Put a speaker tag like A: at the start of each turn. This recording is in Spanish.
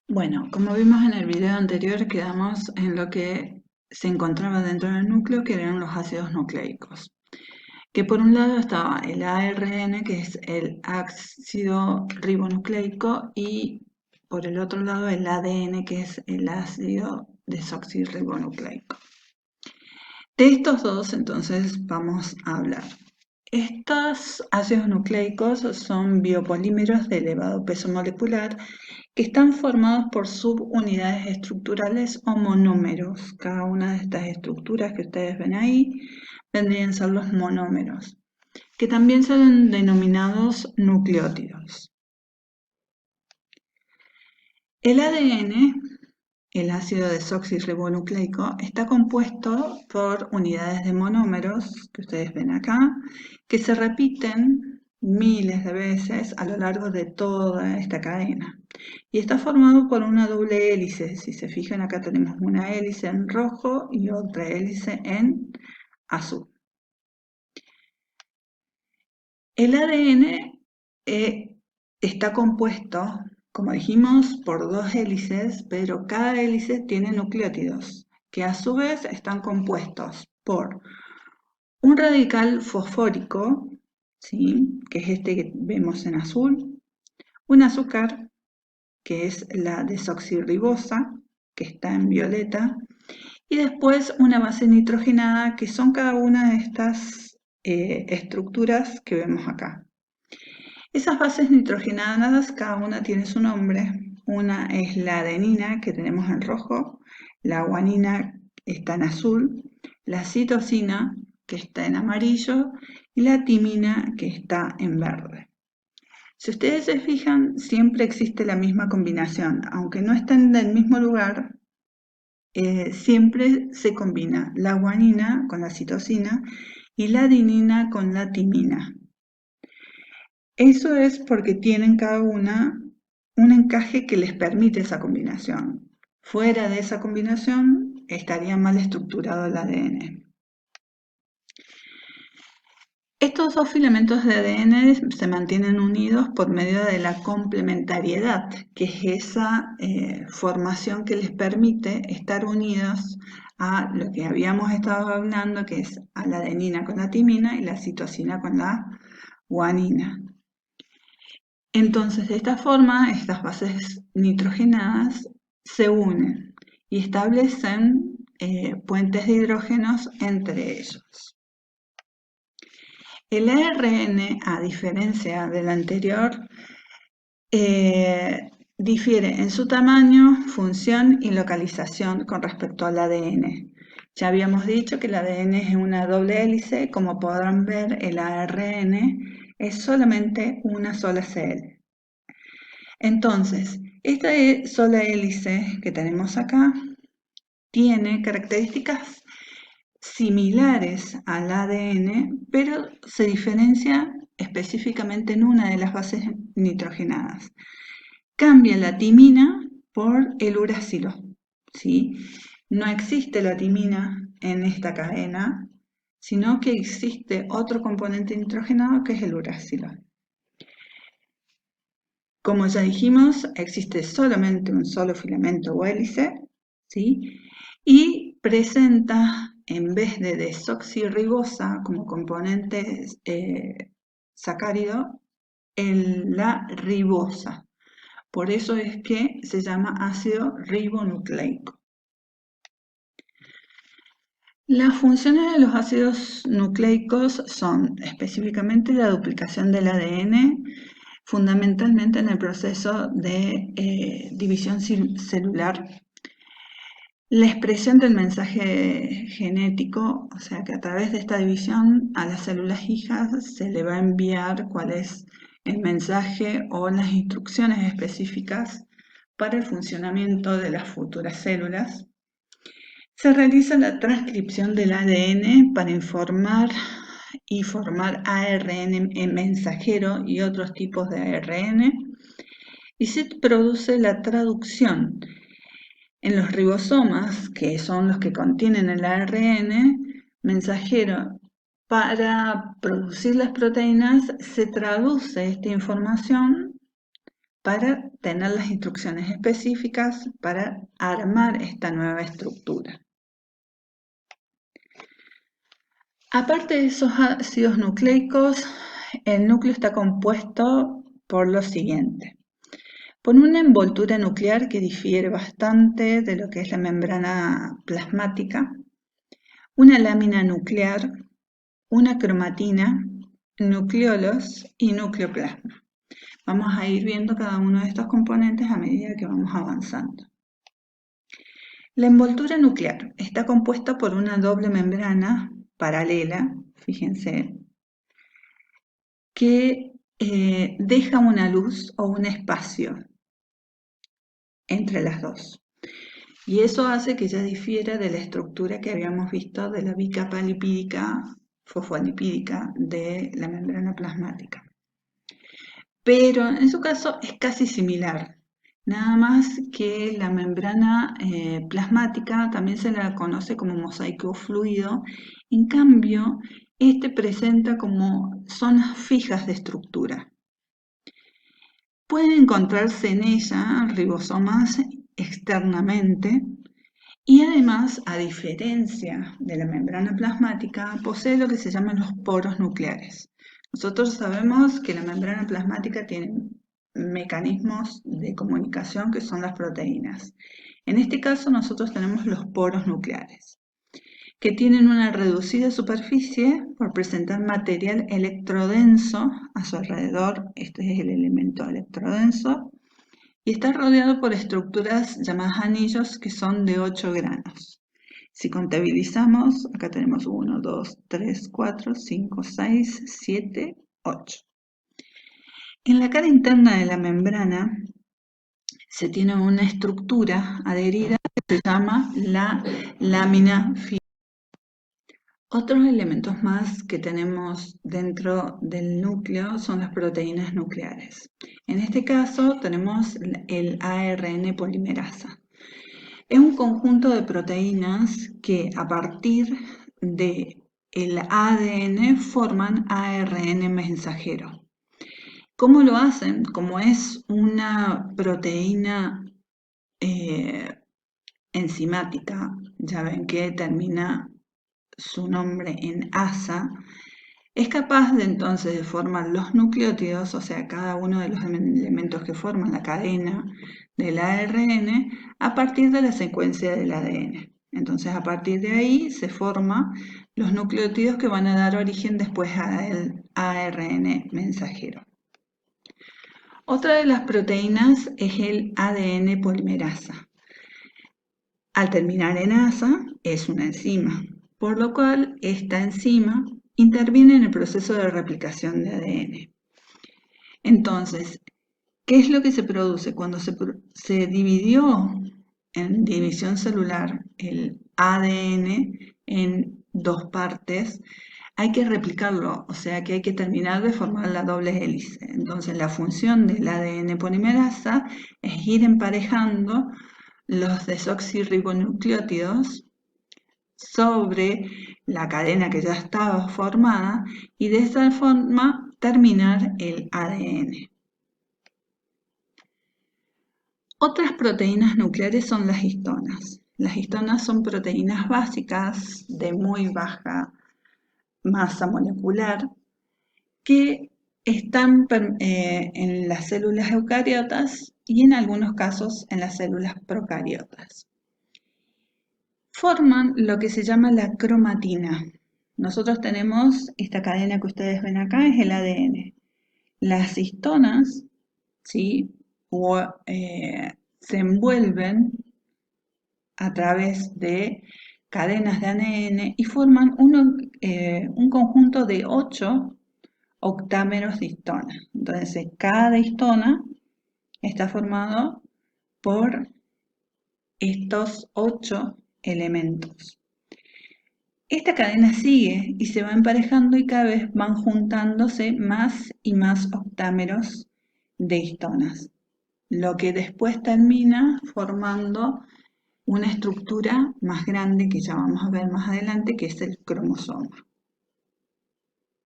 A: Bueno, como vimos en el video anterior, quedamos en lo que se encontraba dentro del núcleo, que eran los ácidos nucleicos. Que por un lado estaba el ARN, que es el ácido ribonucleico, y por el otro lado el ADN, que es el ácido desoxirribonucleico. De estos dos, entonces, vamos a hablar. Estos ácidos nucleicos son biopolímeros de elevado peso molecular que están formados por subunidades estructurales o monómeros. Cada una de estas estructuras que ustedes ven ahí vendrían a ser los monómeros, que también son denominados nucleótidos. El ADN, el ácido desoxirribonucleico, está compuesto por unidades de monómeros, que ustedes ven acá, que se repiten miles de veces a lo largo de toda esta cadena. Y está formado por una doble hélice. Si se fijan, acá tenemos una hélice en rojo y otra hélice en azul. El ADN está compuesto, como dijimos, por dos hélices, pero cada hélice tiene nucleótidos, que a su vez están compuestos por un radical fosfórico, ¿sí?, que es este que vemos en azul, un azúcar, que es la desoxirribosa, que está en violeta, y después una base nitrogenada, que son cada una de estas estructuras que vemos acá. Esas bases nitrogenadas, cada una tiene su nombre. Una es la adenina, que tenemos en rojo, la guanina está en azul, la citosina, que está en amarillo, y la timina, que está en verde. Si ustedes se fijan, siempre existe la misma combinación. Aunque no estén del mismo lugar, siempre se combina la guanina con la citosina y la adenina con la timina. Eso es porque tienen cada una un encaje que les permite esa combinación. Fuera de esa combinación estaría mal estructurado el ADN. Estos dos filamentos de ADN se mantienen unidos por medio de la complementariedad, que es esa formación que les permite estar unidos a lo que habíamos estado hablando, que es a la adenina con la timina y la citosina con la guanina. Entonces, de esta forma, estas bases nitrogenadas se unen y establecen puentes de hidrógenos entre ellos. El ARN, a diferencia del anterior, difiere en su tamaño, función y localización con respecto al ADN. Ya habíamos dicho que el ADN es una doble hélice. Como podrán ver, el ARN es solamente una sola CL. Entonces, esta sola hélice que tenemos acá tiene características similares al ADN, pero se diferencia específicamente en una de las bases nitrogenadas. Cambia la timina por el uracilo, ¿sí? No existe la timina en esta cadena, sino que existe otro componente nitrogenado que es el uracilo. Como ya dijimos, existe solamente un solo filamento o hélice, ¿sí?, y presenta, en vez de desoxirribosa como componente sacárido, la ribosa. Por eso es que se llama ácido ribonucleico. Las funciones de los ácidos nucleicos son específicamente la duplicación del ADN, fundamentalmente en el proceso de división celular, la expresión del mensaje genético, o sea que a través de esta división a las células hijas se le va a enviar cuál es el mensaje o las instrucciones específicas para el funcionamiento de las futuras células. Se realiza la transcripción del ADN para informar y formar ARN mensajero y otros tipos de ARN, y se produce la traducción en los ribosomas, que son los que contienen el ARN mensajero. Para producir las proteínas se traduce esta información para tener las instrucciones específicas para armar esta nueva estructura. Aparte de esos ácidos nucleicos, el núcleo está compuesto por lo siguiente. Por una envoltura nuclear que difiere bastante de lo que es la membrana plasmática, una lámina nuclear, una cromatina, nucleolos y nucleoplasma. Vamos a ir viendo cada uno de estos componentes a medida que vamos avanzando. La envoltura nuclear está compuesta por una doble membrana paralela, fíjense, que deja una luz o un espacio entre las dos. Y eso hace que ya difiera de la estructura que habíamos visto de la bicapa lipídica, fosfolipídica de la membrana plasmática. Pero en su caso es casi similar, nada más que la membrana plasmática también se la conoce como mosaico fluido, en cambio este presenta como zonas fijas de estructura. Pueden encontrarse en ella ribosomas externamente y además, a diferencia de la membrana plasmática, posee lo que se llaman los poros nucleares. Nosotros sabemos que la membrana plasmática tiene mecanismos de comunicación que son las proteínas. En este caso nosotros tenemos los poros nucleares, que tienen una reducida superficie por presentar material electrodenso a su alrededor. Este es el elemento electrodenso. Y está rodeado por estructuras llamadas anillos que son de 8 granos. Si contabilizamos, acá tenemos 1, 2, 3, 4, 5, 6, 7, 8. En la cara interna de la membrana se tiene una estructura adherida que se llama la lámina fibrosa. Otros elementos más que tenemos dentro del núcleo son las proteínas nucleares. En este caso tenemos el ARN polimerasa. Es un conjunto de proteínas que a partir del ADN forman ARN mensajero. ¿Cómo lo hacen? Como es una proteína enzimática, ya ven que termina su nombre en asa, es capaz de entonces de formar los nucleótidos, o sea, cada uno de los elementos que forman la cadena del ARN a partir de la secuencia del ADN. Entonces, a partir de ahí se forman los nucleótidos que van a dar origen después al ARN mensajero. Otra de las proteínas es el ADN polimerasa. Al terminar en asa, es una enzima, por lo cual esta enzima interviene en el proceso de replicación de ADN. Entonces, ¿qué es lo que se produce? Cuando se dividió en división celular el ADN en dos partes, hay que replicarlo, o sea que hay que terminar de formar la doble hélice. Entonces, la función del ADN polimerasa es ir emparejando los desoxirribonucleótidos sobre la cadena que ya estaba formada y de esa forma terminar el ADN. Otras proteínas nucleares son las histonas. Las histonas son proteínas básicas de muy baja masa molecular que están en las células eucariotas y en algunos casos en las células procariotas. Forman lo que se llama la cromatina. Nosotros tenemos esta cadena que ustedes ven acá, es el ADN. Las histonas, ¿sí? Se envuelven a través de cadenas de ADN y forman un conjunto de 8 octámeros de histona. Entonces, cada histona está formado por estos 8 elementos. Esta cadena sigue y se va emparejando y cada vez van juntándose más y más octámeros de histonas, lo que después termina formando una estructura más grande que ya vamos a ver más adelante, que es el cromosoma.